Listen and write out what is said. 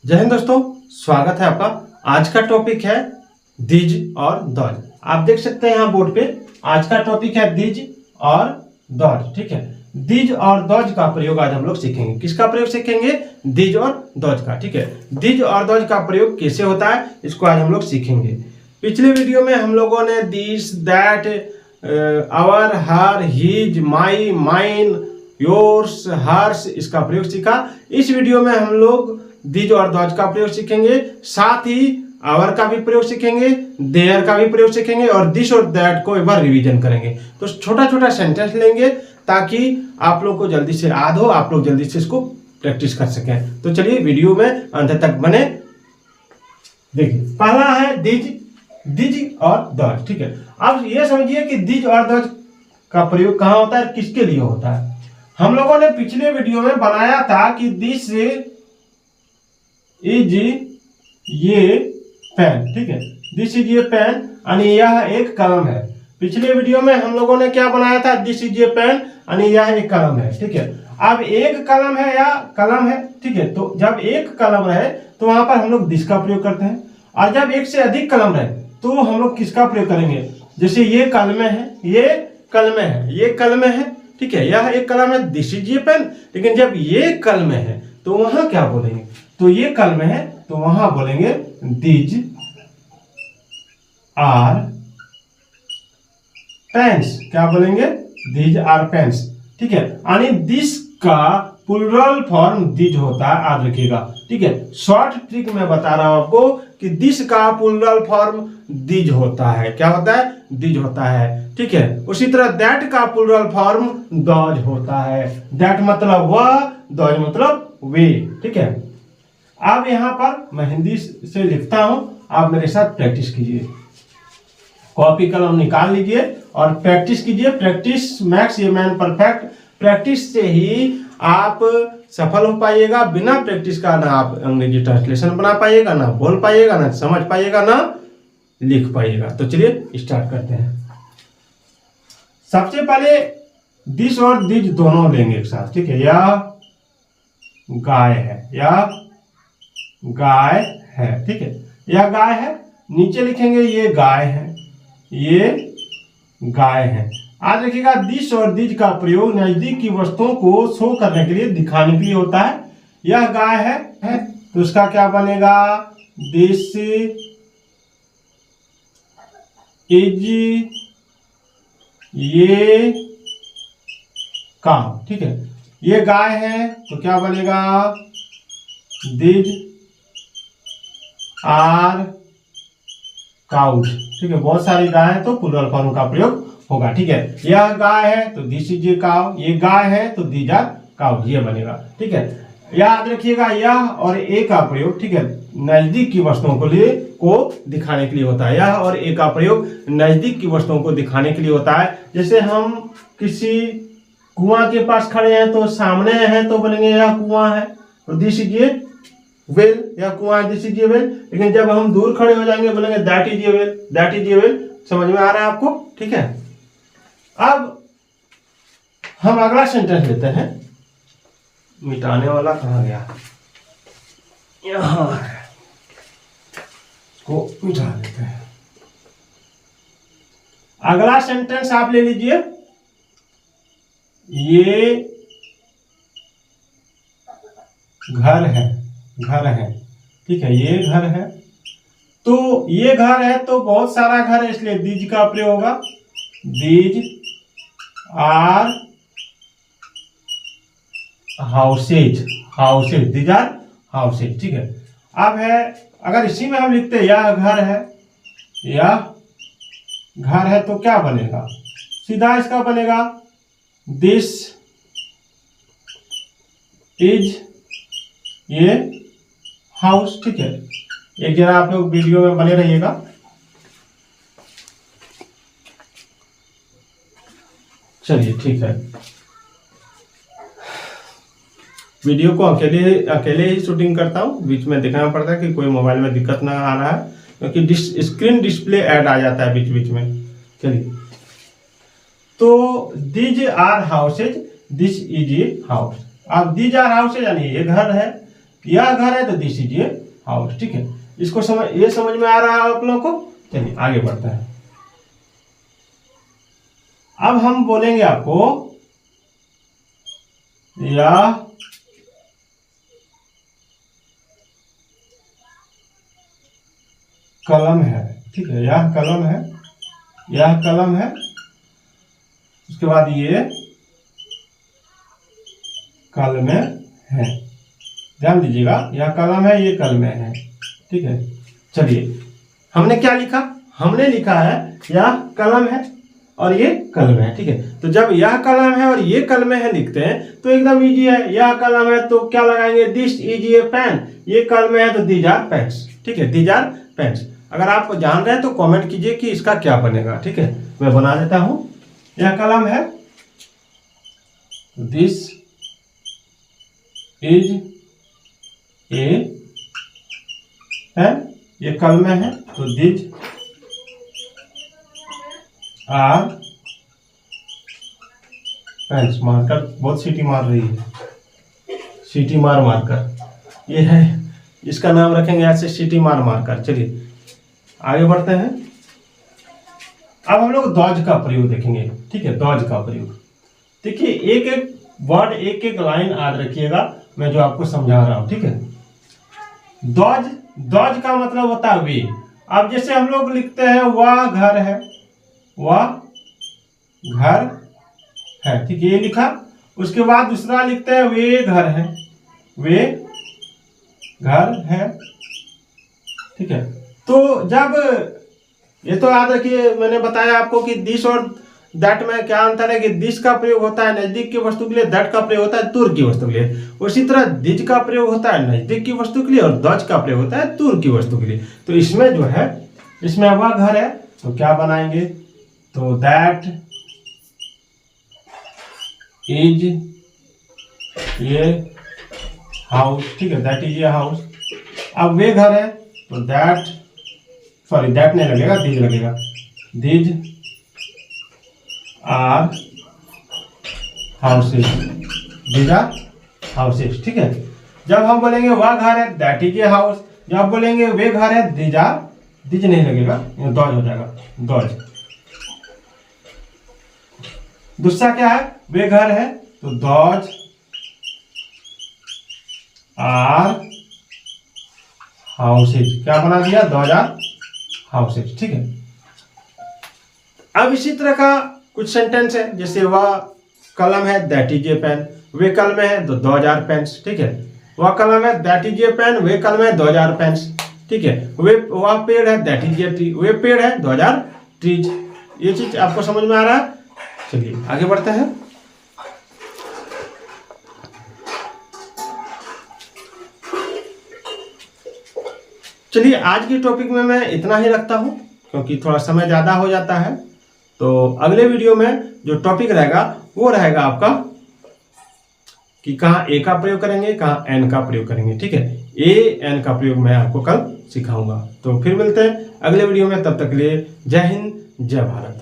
जय हिंद दोस्तों, स्वागत है आपका। आज का टॉपिक है दीज और दौज। आप देख सकते हैं यहाँ बोर्ड पे आज का टॉपिक है दीज और दौज। ठीक है, दीज और दौज का प्रयोग आज हम लोग सीखेंगे। किसका प्रयोग सीखेंगे? दीज और दौज का। ठीक है, दीज और दौज का प्रयोग कैसे होता है इसको आज हम लोग सीखेंगे। पिछले वीडियो में हम लोगों ने this, that, our, her, his, my, mine, yours, hers इसका प्रयोग सीखा। इस वीडियो में हम लोग दीज और दौज का प्रयोग सीखेंगे, साथ ही आवर का भी प्रयोग सीखेंगे, देयर का भी प्रयोग सीखेंगे और दिस और दैट को एक बार रिवीजन करेंगे। तो छोटा छोटा सेंटेंस लेंगे ताकि आप लोग को जल्दी से याद हो, आप लोग जल्दी से इसको प्रैक्टिस कर सकें। तो चलिए वीडियो में अंत तक बने। देखिए, पहला है दीज, दीज और दौज। ठीक है, अब ये समझिए कि दीज और दौज का प्रयोग कहाँ होता है, किसके लिए होता है। हम लोगों ने पिछले वीडियो में बनाया था कि दिस इज ये पेन। ठीक है, दिस इज ये पेन यानी यह एक कलम है। पिछले वीडियो में हम लोगों ने क्या बनाया था? दिस इज ये पेन यानी यह एक कलम है। ठीक है, अब एक कलम है या कलम है। ठीक है, तो जब एक कलम रहे तो वहां पर हम लोग दिस का प्रयोग करते हैं, और जब एक से अधिक कलम रहे तो हम लोग किसका प्रयोग करेंगे? जैसे ये कलमे है, ये कलमे है, ये कलमे है। ठीक है, यह एक कलम है, दिस इज ये पेन। लेकिन जब ये कलमे है तो वहां क्या बोलेंगे? तो ये कलमे है तो वहां बोलेंगे दीज आर पेन्स। क्या बोलेंगे? These are pens. ठीक है, यानी दिस का प्लूरल फॉर्म दीज होता है, याद रखिएगा। ठीक है, शॉर्ट ट्रिक में बता रहा हूं आपको कि दिस का प्लूरल फॉर्म दीज होता है। क्या होता है? दीज होता है। ठीक है, उसी तरह दैट का प्लूरल फॉर्म दौज होता है। दैट मतलब वह, दौज मतलब वे। ठीक है, अब यहां पर मैं हिंदी से लिखता हूं, आप मेरे साथ प्रैक्टिस कीजिए। कॉपी कलम निकाल लीजिए और प्रैक्टिस कीजिए। Practice max a man perfect. Practice से ही आप सफल हो पाइएगा। बिना प्रैक्टिस का ना आप अंग्रेजी ट्रांसलेशन बना पाइएगा, ना बोल पाइएगा, ना समझ पाइएगा, ना लिख पाइएगा। तो चलिए स्टार्ट करते हैं। सबसे पहले दिस और दिज दोनों लेंगे एक साथ। ठीक है, यह गाय है, यह गाय है। ठीक है, यह गाय है। नीचे लिखेंगे ये गाय है, ये गाय है। आज देखिएगा, दिस और दिज का प्रयोग नजदीक की वस्तुओं को शो करने के लिए, दिखाने के लिए होता है। यह गाय है तो उसका क्या बनेगा? दिस इज ये काउ। ठीक है, ये गाय है तो क्या बनेगा? These are cows. ठीक है, बहुत सारी गाय है तो प्लूरल फॉर्म का प्रयोग होगा। ठीक है, यह गाय है तो दिस इज ए काउ, ये गाय है तो दीज आर काउज, ये बनेगा। ठीक है, याद रखिएगा यह और ए का प्रयोग, ठीक है, नजदीक की वस्तुओं को दिखाने के लिए होता है। यह और ए का प्रयोग नजदीक की वस्तुओं को दिखाने के लिए होता है। जैसे हम किसी कुआं के पास खड़े हैं तो सामने है तो बोलेंगे यह कुआं है, तो दिस इज ए वेल, या कुआं, दिस इज ए वेल। लेकिन जब हम दूर खड़े हो जाएंगे बोलेंगे that is a well, that is a well. समझ में आ रहा है आपको? ठीक है, अब हम अगला सेंटेंस लेते हैं। मिटाने वाला कहां गया? यहां है, को मिटा देते हैं। अगला सेंटेंस आप ले लीजिए। ये घर है, घर है। ठीक है, ये घर है तो ये घर है तो बहुत सारा घर है, इसलिए दीज का प्रयोग होगा। These are houses, houses, these are houses. ठीक है, अब है, अगर इसी में हम लिखते हैं यह घर है, यह घर है तो क्या बनेगा? सीधा इसका बनेगा दिस इज ये हाउस। ठीक है, एक जरा आप लोग वीडियो में बने रहिएगा। चलिए ठीक है, वीडियो को अकेले ही शूटिंग करता हूँ, बीच में देखना पड़ता है कि कोई मोबाइल में दिक्कत ना आ रहा है, क्योंकि स्क्रीन डिस्प्ले ऐड आ जाता है बीच बीच में। चलिए, तो these are houses, this is a house. अब दीज आर हाउसेज यानी ये घर है, यह घर है तो दिस इज ए हाउस। ठीक है, इसको ये समझ में आ रहा है आप लोगों को। चलिए आगे बढ़ते हैं। अब हम बोलेंगे आपको यह कलम है। ठीक है, यह कलम है, यह कलम है। उसके बाद ये कलमें हैं। ध्यान दीजिएगा, यह कलम है, ये कलमें हैं। ठीक है, चलिए हमने क्या लिखा, हमने लिखा है यह कलम है और ये कलम है। ठीक है, तो जब यह कलम है और ये कलमें हैं लिखते हैं तो एकदम इजी है। यह कलम है तो क्या लगाएंगे, दिस इज ए पेन। ये कलमें है तो दीज आर पेन्स। ठीक है, दीज आर पेन्स। अगर आप जान रहे हैं तो कमेंट कीजिए कि इसका क्या बनेगा। ठीक है, मैं बना देता हूं। यह कलम है, दिस इज ए पेन। ये कलमें है तो दिज आर पेन्स। मार्कर बहुत सीटी मार रही है, सीटी मार कर। ये है, इसका नाम रखेंगे ऐसे, सीटी मार कर। चलिए आगे बढ़ते हैं। अब हम लोग डॉज का प्रयोग देखेंगे। ठीक है, डॉज का प्रयोग देखिए, एक एक वर्ड, एक एक लाइन याद रखिएगा, मैं जो आपको समझा रहा हूं। ठीक है, डॉज, डॉज का मतलब होता है वे। अब जैसे हम लोग लिखते हैं वह घर है, वह घर है। ठीक है, ये लिखा। उसके बाद दूसरा लिखते हैं वे घर है, वे घर है। ठीक है, तो जब ये तो याद रखिए, मैंने बताया आपको कि दिस और दैट में क्या अंतर है कि दिस का प्रयोग होता है नजदीक की वस्तु के लिए, दैट का प्रयोग होता है दूर की वस्तु के लिए। उसी तरह दिज का प्रयोग होता है नजदीक की वस्तु के लिए और दज का प्रयोग होता है दूर की वस्तु के लिए। तो इसमें जो है, इसमें वह घर है तो क्या बनाएंगे, तो दैट इज ये हाउस। ठीक है, दैट इज ये हाउस। अब वे घर है तो दैट, सॉरी दैट नहीं लगेगा, दीज लगेगा। These are houses, these are houses. ठीक है, जब हम बोलेंगे वह घर है दैट इज ए हाउस, जब बोलेंगे वे घर है दीज आर, दीज नहीं लगेगा, डॉज हो जाएगा, डॉज। दूसरा क्या है, वे घर है तो डॉज आर हाउसेज। क्या बना दिया, डॉज आर हाउसेज। ठीक है, अब इसी तरह का कुछ सेंटेंस है, जैसे वह कलम है दैट इज ए पेन, वे कलम है तो डॉज आर पेन्स। ठीक है, वह कलम है दैट इज ए पेन, वे कलम है डॉज आर पेन्स। ठीक है, वह पेड़ है दैट इज ए ट्री, वे पेड़ है डॉज आर ट्रीज। ये चीज आपको समझ में आ रहा है। चलिए आगे बढ़ते हैं। चलिए आज की टॉपिक में मैं इतना ही रखता हूं, क्योंकि थोड़ा समय ज्यादा हो जाता है। तो अगले वीडियो में जो टॉपिक रहेगा वो रहेगा आपका कि कहाँ ए का प्रयोग करेंगे, कहाँ एन का प्रयोग करेंगे। ठीक है, ए एन का प्रयोग मैं आपको कल सिखाऊंगा। तो फिर मिलते हैं अगले वीडियो में, तब तक के लिए जय हिंद, जय भारत।